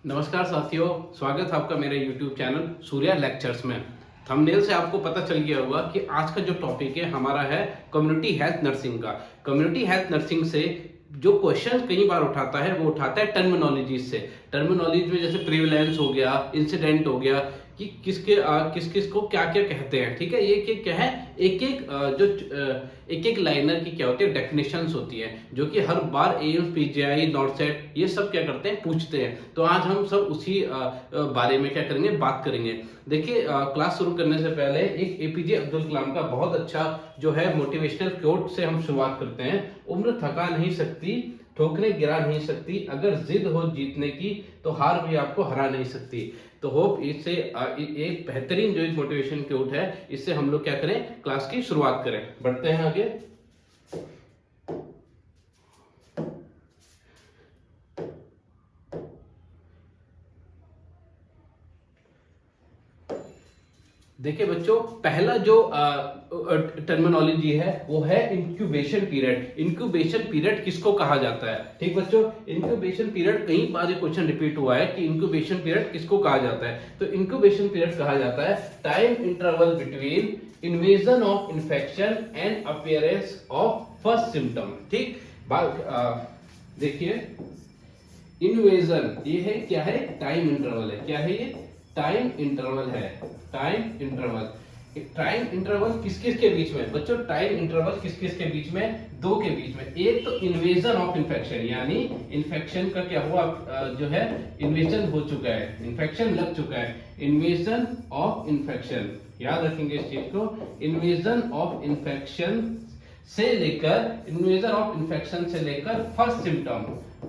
नमस्कार साथियों, स्वागत है आपका मेरे YouTube चैनल सूर्या लेक्चर्स में। थंबनेल से आपको पता चल गया होगा कि आज का जो टॉपिक है हमारा है कम्युनिटी हेल्थ नर्सिंग का। कम्युनिटी हेल्थ नर्सिंग से जो क्वेश्चन कई बार उठाता है वो उठाता है टर्मिनोलॉजी से। टर्मिनोलॉजी में जैसे प्रिविलेंस हो गया, इंसिडेंट हो गया, कि किस किस को क्या क्या कहते हैं। ठीक है, ये क्या है, एक एक एक एक लाइनर की क्या होती है, डेफिनेशंस होती है, जो कि हर बार एम्स, पीजीआई, नॉर्सेट ये सब क्या करते हैं, पूछते हैं। तो आज हम सब उसी बारे में क्या करेंगे, बात करेंगे। देखिए, क्लास शुरू करने से पहले एक एपीजे अब्दुल कलाम का बहुत अच्छा जो है मोटिवेशनल कोट से हम शुरुआत करते हैं। उम्र थका नहीं सकती, ठोकरे गिरा नहीं सकती, अगर जिद हो जीतने की तो हार भी आपको हरा नहीं सकती। तो होप इससे एक बेहतरीन जो एक मोटिवेशन कोट है, इससे हम लोग क्या करें, क्लास की शुरुआत करें। बढ़ते हैं आगे। देखिए बच्चों, पहला जो टर्मिनोलॉजी है वो है इंक्यूबेशन पीरियड। इंक्यूबेशन पीरियड किसको कहा जाता है? ठीक बच्चों, इंक्यूबेशन पीरियड कई बार क्वेश्चन रिपीट हुआ है कि इंक्यूबेशन पीरियड किसको कहा जाता है। तो इंक्यूबेशन पीरियड कहा जाता है time interval between invasion of infection and appearance of first symptom. ठीक, देखिए, इन्वेजन ये है, क्या है, टाइम इंटरवल है। क्या है ये? टाइम इंटरवल है। टाइम इंटरवल, टाइम इंटरवल किस किस के बीच में बच्चों? टाइम इंटरवल किस किस के बीच में? दो के बीच में। एक तो इन्वेजन ऑफ इन्फेक्शन, यानी इन्फेक्शन का क्या हुआ, जो है इन्वेजन हो चुका है, इन्फेक्शन लग चुका है। इन्वेजन ऑफ इन्फेक्शन, याद रखेंगे इस चीज को। इन्वेजन ऑफ इन्फेक्शन से लेकर, इन्वेजन ऑफ इन्फेक्शन से लेकर फर्स्ट सिम्टम,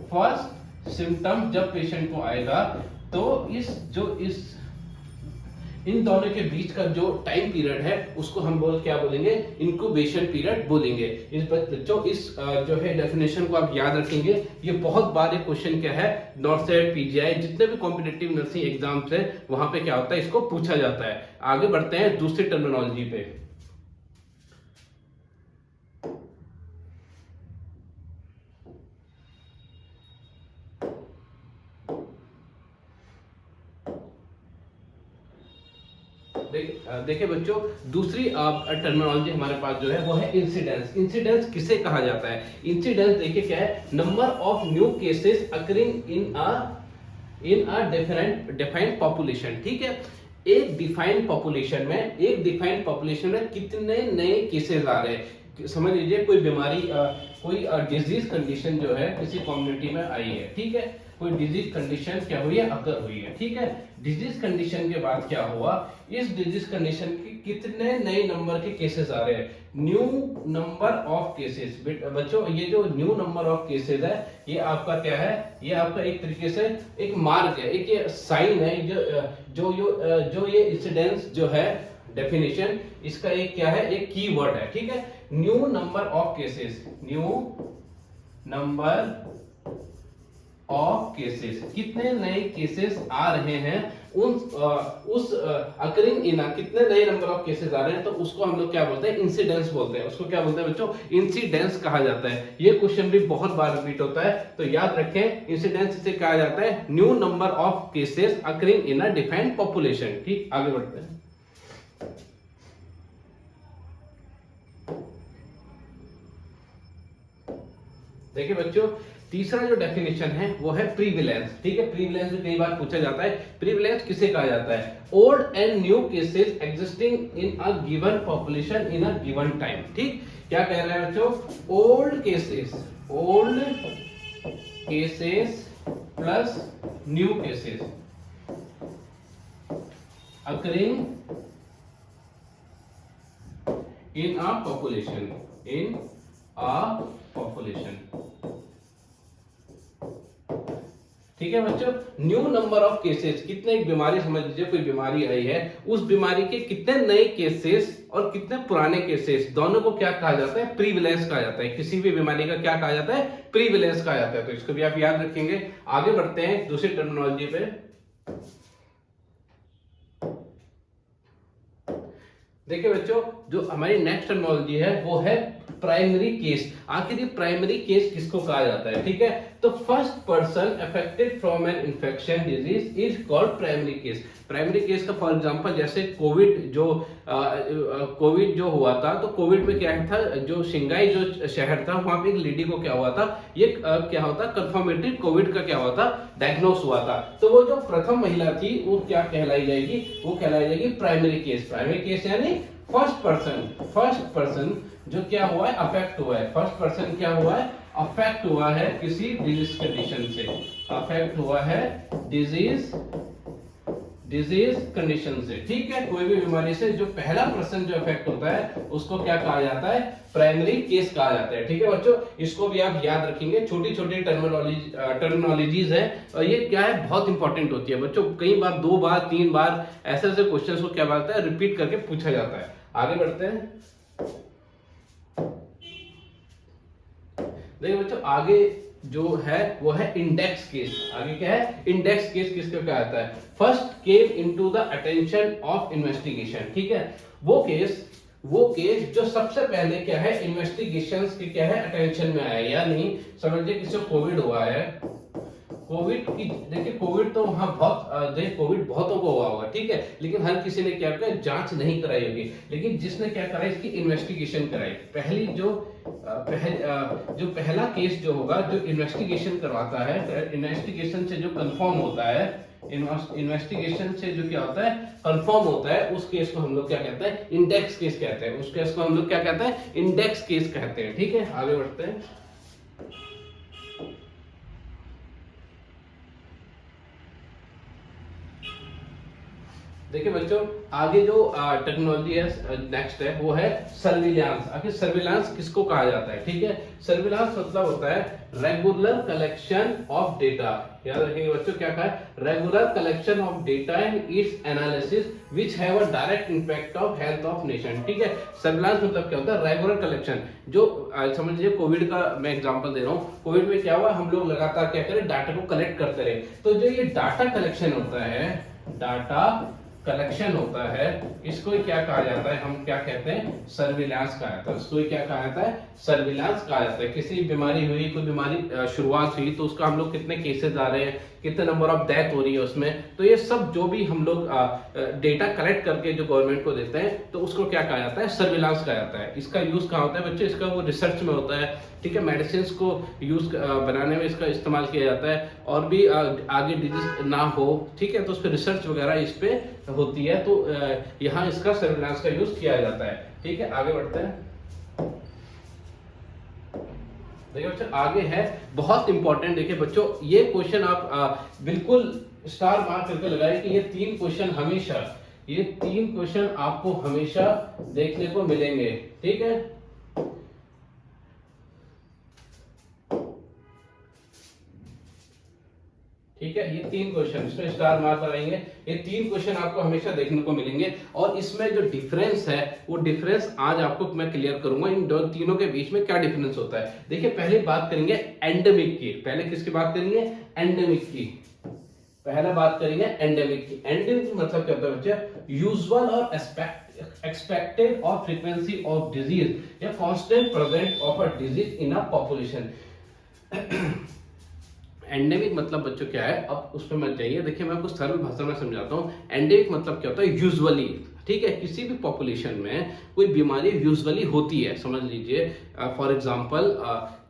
फर्स्ट सिम्टम जब पेशेंट को आएगा, तो इस इन दोनों के बीच का जो टाइम पीरियड है उसको हम क्या बोलेंगे, इंक्यूबेशन पीरियड बोलेंगे। इस बच्चों, इस जो है डेफिनेशन को आप याद रखेंगे। ये बहुत बार एक क्वेश्चन क्या है, नॉर्सेट, पीजीआई, जितने भी कॉम्पिटिटिव नर्सिंग एग्जाम्स है वहां पे क्या होता है, इसको पूछा जाता है। आगे बढ़ते हैं दूसरी टर्मिनोलॉजी पे। देखिए बच्चों, दूसरी टर्मिनोलॉजी हमारे पास जो है वो है इंसिडेंस। इंसिडेंस किसे कहा जाता है? इंसिडेंस देखिए क्या है, number of new cases occurring in a defined population. ठीक है, एक डिफाइंड पॉपुलेशन में कितने नए केसेस आ रहे हैं। समझ लीजिए कोई बीमारी, कोई डिजीज कंडीशन जो है किसी कम्युनिटी में आई है। ठीक है, कोई डिजीज कंडीशन क्या हुई है, अकर हुई है। ठीक है, डिजीज कंडीशन के बाद क्या हुआ, इस डिजीज कंडीशन की कितने नए नंबर के केसेस आ रहे हैं, न्यू नंबर ऑफ केसेस। बच्चों, ये जो न्यू नंबर ऑफ केसेस है, ये आपका क्या है, ये आपका एक तरीके से एक मार्क है, एक ये साइन है, जो ये इंसिडेंस जो है, डेफिनेशन इसका एक क्या है, एक कीवर्ड है। ठीक है, new number of cases, new number of cases, कितने नए केसेस आ रहे हैं, उस अकरिंग इन, कितने नए नंबर ऑफ केसेस आ रहे हैं, तो उसको हम लोग क्या बोलते हैं, इंसिडेंस बोलते हैं। उसको क्या बोलते हैं बच्चों? इंसिडेंस कहा जाता है। ये क्वेश्चन भी बहुत बार रिपीट होता है, तो याद रखें, इंसिडेंस इसे कहा जाता है new number of cases occurring in a defined population. ठीक, आगे बढ़ते हैं। देखिए बच्चों, तीसरा जो डेफिनेशन है वो है प्रीविलेंस। ठीक है, प्रीविलेंस भी कई बार पूछा जाता है। प्रीविलेंस किसे कहा जाता है? Old and new cases existing in a given population in a given time. ठीक, क्या कह रहे हैं बच्चों? Old cases plus new cases occurring in a population. ठीक है बच्चों, न्यू नंबर ऑफ केसेस, कितने बीमारी, समझ लीजिए कोई बीमारी आई है, उस बीमारी के कितने नए केसेस और कितने पुराने केसेस, दोनों को क्या कहा जाता है? प्रीविलेंस कहा जाता है। किसी भी बीमारी का क्या कहा जाता है? प्रीविलेंस कहा जाता है। तो इसको भी आप याद रखेंगे। आगे बढ़ते हैं दूसरी टर्मिनोलॉजी पे। देखिए बच्चों, जो हमारी नेक्स्ट टर्मिनोलॉजी है वो है प्राइमरी केस। आखिर ये प्राइमरी केस किसको कहा जाता है, ठीक है। तो first person affected from an infection disease is called primary case. Primary case का फॉर एग्जांपल जैसे कोविड जो हुआ था, तो कोविड में क्या था, जो शिंगाई जो शहर था वहां पे एक लेडी को क्या हुआ था, ये क्या होता कंफर्मेटरी कोविड का क्या हुआ था, डायग्नोस हुआ था। तो वो जो प्रथम महिला थी वो क्या कहलाई जाएगी, वो कहलाई जाएगी प्राइमरी केस। प्राइमरी केस यानी फर्स्ट पर्सन जो क्या हुआ है, अफेक्ट हुआ है। फर्स्ट पर्सन क्या हुआ है, अफेक्ट हुआ है किसी डिजीज कंडीशन से, अफेक्ट हुआ है डिजीज कंडीशन से, ठीक है। कोई भी बीमारी से जो पहला पर्सन जो अफेक्ट होता है उसको क्या कहा जाता है, प्राइमरी केस कहा जाता है, ठीक है बच्चों। इसको भी आप याद रखेंगे, छोटी छोटी टर्मिनोलॉजीज है और ये क्या है, बहुत इंपॉर्टेंट होती है बच्चों। कई बार 2 बार 3 बार ऐसे ऐसे क्वेश्चंस को क्या बोलता है, रिपीट करके पूछा जाता है। आगे बढ़ते हैं। देखिए बच्चों, आगे जो है वो है इंडेक्स केस। आगे क्या है, इंडेक्स केस किसको कहा जाता है, first came into the attention of investigation, ठीक है। वो केस जो सबसे पहले क्या है, इन्वेस्टिगेशंस के क्या है, अटेंशन में आया। या नहीं समझिए किसी को कोविड हुआ है, कोविड की, देखिए कोविड तो वहां कोविड बहुतों को हुआ होगा, ठीक है, लेकिन हर किसी ने क्या किया, जांच नहीं कराई होगी। लेकिन जिसने क्या कराई, इसकी इन्वेस्टिगेशन कराई। पहली जो पहला केस जो होगा, जो इन्वेस्टिगेशन करवाता है, इन्वेस्टिगेशन से जो कंफर्म होता है, इन्वेस्टिगेशन से जो क्या होता है, कंफर्म होता है, उस केस को हम लोग क्या कहते हैं, इंडेक्स केस कहते हैं। उस केस को हम लोग क्या कहते हैं, इंडेक्स केस कहते हैं, ठीक है। आगे बढ़ते हैं। देखिए बच्चों, आगे जो टेक्नोलॉजी है नेक्स्ट है वो है सर्विलांस। आखिर सर्विलांस किसको कहा जाता है, ठीक है। सर्विलांस मतलब होता है रेगुलर कलेक्शन ऑफ डेटा। याद रखेंगे बच्चों, क्या कहा है, regular collection of data and it's analysis which have a direct impact of health of nation, ठीक है। सर्विलांस मतलब क्या होता है, रेगुलर कलेक्शन। जो समझ लीजिए कोविड का मैं एग्जांपल दे रहा हूँ, कोविड में क्या हुआ, हम लोग लगातार क्या करें, डाटा को कलेक्ट करते रहे। तो जो ये डाटा कलेक्शन होता है, डाटा कलेक्शन होता है, इसको क्या कहा जाता है, हम क्या कहते हैं, सर्विलांस कहा जाता है। इसको क्या कहा जाता है, सर्विलांस कहा जाता है। किसी बीमारी हुई, कोई बीमारी शुरुआत हुई, तो उसका हम लोग कितने केसेस आ रहे हैं, कितने नंबर ऑफ डेथ हो रही है उसमें, तो ये सब जो भी हम लोग डेटा कलेक्ट करके जो गवर्नमेंट को देते हैं, तो उसको क्या कहा जाता है, सर्विलांस कहा जाता है। इसका यूज कहाँ होता है बच्चे, इसका वो रिसर्च में होता है, ठीक है। मेडिसिन को यूज बनाने में इसका इस्तेमाल किया जाता है, और भी आगे डिजीज ना हो, ठीक है, तो उस पर रिसर्च वगैरह इस पे होती है। तो यहाँ इसका सर्विलांस का यूज किया जाता है, ठीक है। आगे बढ़ते हैं। देखिए बच्चों, आगे है बहुत इंपॉर्टेंट। देखिए बच्चों, ये क्वेश्चन आप बिल्कुल स्टार मार्क करके लगाए कि ये 3 क्वेश्चन आपको हमेशा देखने को मिलेंगे, ठीक है। ठीक है, ये 3 क्वेश्चन, इसमें स्टार मार्क लगाएंगे। ये 3 क्वेश्चन आपको हमेशा देखने को मिलेंगे, और इसमें जो डिफरेंस है वो डिफरेंस आज आपको मैं क्लियर करूंगा, इन तीनों के बीच में क्या डिफरेंस होता है। देखिए पहले बात करेंगे एंडेमिक की। पहले किसकी बात करेंगे, एंडेमिक की। पहला बात करेंगे एंडेमिक की। एंडेमिक मतलब क्या होता है बच्चे, यूजुअल और एक्सपेक्टेड और फ्रीक्वेंसी ऑफ डिजीज या constant present of a disease in a population. Endemic मतलब बच्चों क्या है, अब उस पर मत जाइए। देखिए मैं आपको सरल भाषा में समझाता हूँ। एंडेमिक मतलब क्या होता है, यूजुअली, ठीक है, किसी भी पॉपुलेशन में कोई बीमारी यूजुअली होती है। समझ लीजिए फॉर एग्जांपल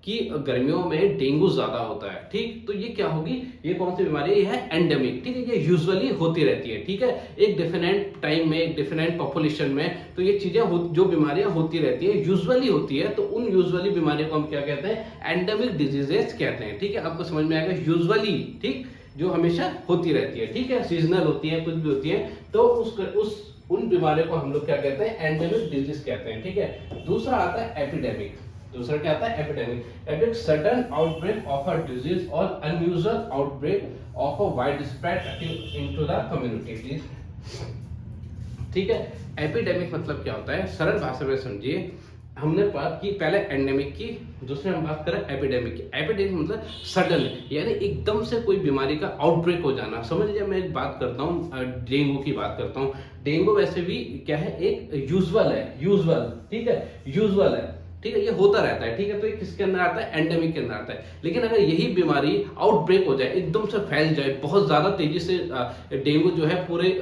कि गर्मियों में डेंगू ज्यादा होता है, ठीक, तो ये क्या होगी, ये कौन सी बीमारी है, एंडेमिक, ठीक है। ये यूजुअली होती रहती है, ठीक है, एक डिफरेंट टाइम में, एक डिफरेंट पॉपुलेशन में, तो ये चीजें जो बीमारियां होती रहती है, यूजुअली होती है, तो उन यूजुअली बीमारियों को हम क्या कहते हैं, एंडेमिक डिजीजेस कहते हैं, ठीक है। आपको समझ में आएगा, यूजुअली, ठीक, जो हमेशा होती रहती है, ठीक है, सीजनल होती है, कुछ भी होती है, तो उन बीमारियों को हम लोग क्या कहते हैं, एंडेमिक डिजीज कहते हैं, ठीक है। दूसरा आता है एपिडेमिक। दूसरा क्या आता है, epidemic. Epidemic sudden outbreak of a disease और unusual outbreak of a wide spread into the community, ठीक है। एपिडेमिक मतलब क्या होता है, सरल भाषा में समझिए हमने बात की पहले एंडेमिक की, दूसरे हम बात करें एपिडेमिक की। एपिडेमिक मतलब सडन, यानी एकदम से कोई बीमारी का आउटब्रेक हो जाना। समझ लीजिए मैं एक बात करता हूँ, डेंगू की बात करता हूँ। डेंगू वैसे भी क्या है, एक यूजुअल है, यूजुअल, ठीक है, यूजुअल है, ठीक है, ये होता रहता है, ठीक है। तो ये किसके अंदर आता है, एंडेमिक के अंदर आता है। लेकिन अगर यही बीमारी आउटब्रेक हो जाए, एकदम से फैल जाए, बहुत ज्यादा तेजी से डेंगू जो है पूरे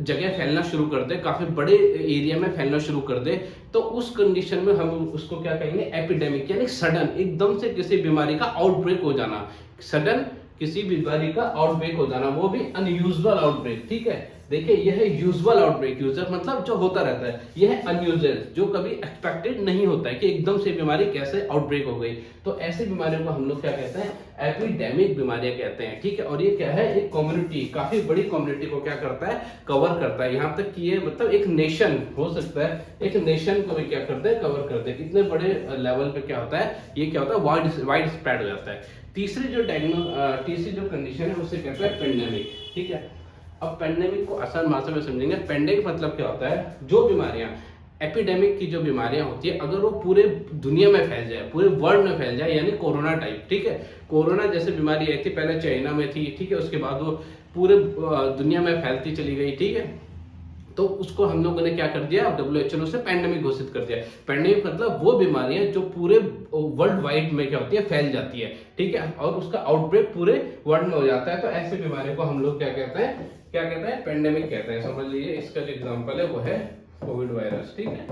जगह फैलना शुरू कर दे, काफी बड़े एरिया में फैलना शुरू कर दे, तो उस कंडीशन में हम उसको क्या कहेंगे, एपिडेमिक, यानी सडन एकदम से किसी बीमारी का आउटब्रेक हो जाना, सडन किसी बीमारी का आउटब्रेक हो जाना, वो भी अनयूजुअल आउटब्रेक, ठीक है। देखिए यह है यूजुअल आउटब्रेक, यूजुअल मतलब जो होता रहता है, यह है अनयूजुअल जो कभी एक्सपेक्टेड नहीं होता है कि एकदम से बीमारी कैसे आउटब्रेक हो गई। तो ऐसी बीमारियों को हम लोग क्या कहते हैं, एपिडेमिक बीमारियां कहते हैं, ठीक है। और ये क्या है, एक कम्युनिटी, काफी बड़ी कम्युनिटी को क्या करता है, कवर करता है। यहाँ तक कि ये मतलब एक नेशन हो सकता है, एक नेशन को भी क्या करते हैं, कवर करते हैं। इतने बड़े लेवल पे क्या होता है, ये क्या होता है, वाइड स्प्रेड हो जाता है। तीसरी जो कंडीशन है उसे कहते हैं पेंडेमिक, ठीक है। अब पेंडेमिक को आसान भाषा में समझेंगे। पेंडेमिक मतलब क्या होता है, जो बीमारियां, एपिडेमिक की जो बीमारियां होती है, अगर वो पूरे दुनिया में फैल जाए, पूरे वर्ल्ड में फैल जाए, यानी कोरोना टाइप, ठीक है। कोरोना जैसे बीमारी आई थी, पहले चाइना में थी, ठीक है, उसके बाद वो पूरे दुनिया में फैलती चली गई, ठीक है। तो उसको हम लोगों ने क्या कर दिया, WHO ने उसे पैंडेमिक घोषित कर दिया। पैंडेमिक मतलब वो बीमारियां जो पूरे वर्ल्ड वाइड में क्या होती है, फैल जाती है, ठीक है, और उसका आउटब्रेक पूरे वर्ल्ड में हो जाता है। तो ऐसी बीमारियों को हम लोग क्या कहते हैं, पैंडेमिक कहते हैं। समझ लीजिए इसका जो एग्जांपल है वो है कोविड वायरस, ठीक है,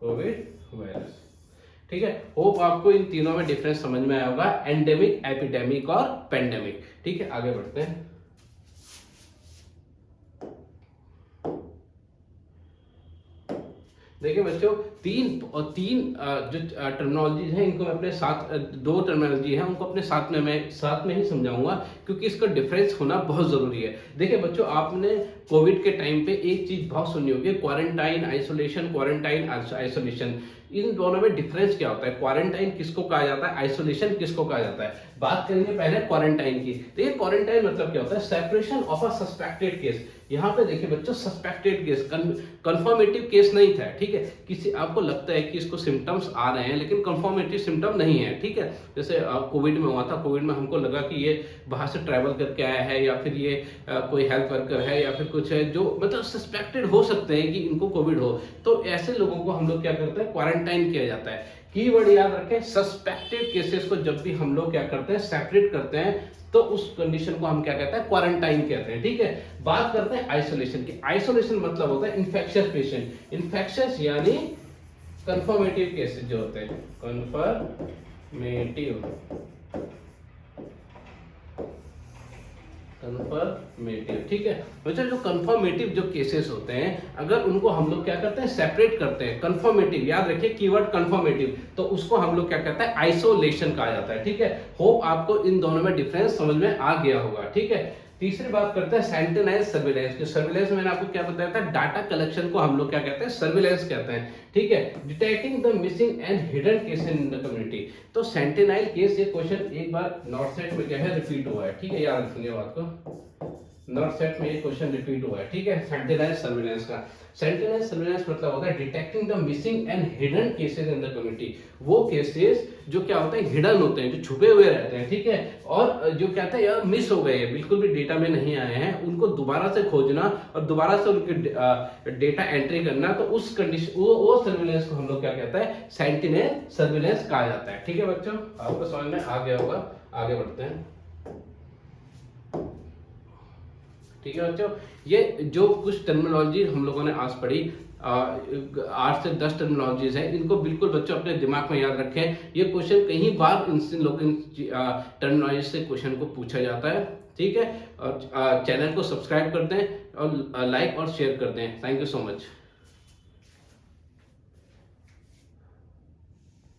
कोविड वायरस, ठीक है। होप आपको इन तीनों में डिफरेंस समझ में आया होगा, एंडेमिक, एपिडेमिक और पेंडेमिक, ठीक है। आगे बढ़ते हैं। देखिए बच्चों, तीन जो टर्मिनोलॉजीज हैं, इनको मैं अपने साथ, दो टर्मिनोलॉजी है उनको अपने साथ में ही समझाऊंगा, क्योंकि इसका डिफरेंस होना बहुत जरूरी है। देखिए बच्चों, आपने कोविड के टाइम पे एक चीज बहुत सुनी होगी, क्वारंटाइन आइसोलेशन। इन दोनों में डिफरेंस क्या होता है, क्वारंटाइन किसको कहा जाता है, आइसोलेशन किसको कहा जाता है। बात करेंगे पहले क्वारंटाइन की। देखिए क्वारंटाइन मतलब क्या होता है, separation of a suspected case. यहाँ पे देखिए बच्चों, सस्पेक्टेड केस, कंफर्मेटिव केस नहीं था, ठीक है। किसी आपको लगता है कि इसको सिम्टम्स आ रहे हैं, लेकिन कंफर्मेटिव सिम्टम नहीं है, ठीक है। जैसे कोविड में हुआ था, कोविड में हमको लगा कि ये बाहर से ट्रैवल करके आया है, या फिर ये कोई हेल्थ वर्कर है, या फिर कुछ है जो मतलब सस्पेक्टेड हो सकते हैं कि इनको कोविड हो। तो ऐसे लोगों को हम लोग क्या करते हैं, क्वारंटाइन किया जाता है। कीवर्ड याद रखें, सस्पेक्टेड केसेस को जब भी हम लोग क्या करते हैं, सेपरेट करते हैं, तो उस कंडीशन को हम क्या कहते हैं, क्वारंटाइन कहते हैं, ठीक है। बात करते हैं आइसोलेशन की। आइसोलेशन मतलब होता है इन्फेक्शियस पेशेंट, इन्फेक्शियस यानी कंफर्मेटिव केसेस जो होते हैं, कंफर्मेटिव, ठीक है बच्चों। जो कंफर्मेटिव जो केसेस होते हैं, अगर उनको हम लोग क्या करते हैं, सेपरेट करते हैं, कंफर्मेटिव, याद रखिए कीवर्ड कंफर्मेटिव, तो उसको हम लोग क्या कहते हैं, आइसोलेशन कहा जाता है, ठीक है। होप आपको इन दोनों में डिफरेंस समझ में आ गया होगा, ठीक है। तीसरी बात करते हैं सेंटिनल सर्विलेंस की। सर्विलेंस मैंने आपको क्या बताया था, डाटा कलेक्शन को हम लोग क्या कहते हैं, सर्विलेंस कहते हैं, ठीक है। Detecting the missing and hidden case in the community. तो सेंटिनल केस, ये क्वेश्चन एक बार नॉर्थ सेट में क्या है, रिपीट हुआ है, ठीक है, याद रखिए बात को, नॉर्थ सेट में ये क्वेश्चन रिपीट हुआ है, ठीक है। सेंटिनल सर्विलेंस का, सेंटिनल सर्विलेंस मतलब होता है detecting the missing and hidden cases in the community. वो केसेस जो क्या होते हैं, हिडन होते हैं, जो छुपे हुए रहते हैं, ठीक है, और जो कहते हैं यार मिस हो गए हैं, बिल्कुल भी डेटा में नहीं आए हैं, उनको दोबारा से खोजना और दोबारा से उनके डेटा एंट्री करना। तो उस कंडीशन, वो सर्विलेंस को हम लोग क्या कहते हैं, सेंटिनल सर्विलेंस कहा जाता है, ठीक है बच्चों। आपको समझ में आ गया होगा, आगे बढ़ते हैं, ठीक है बच्चों। ये जो कुछ टर्मिनोलॉजी हम लोगों ने आज पढ़ी, 8 से 10 टर्मिनोलॉजीज है, इनको बिल्कुल बच्चों अपने दिमाग में याद रखें। ये क्वेश्चन कहीं बार इन टर्मिनोलॉजी से क्वेश्चन को पूछा जाता है, ठीक है। और चैनल को सब्सक्राइब कर दें और लाइक और शेयर कर दें। Thank you so much.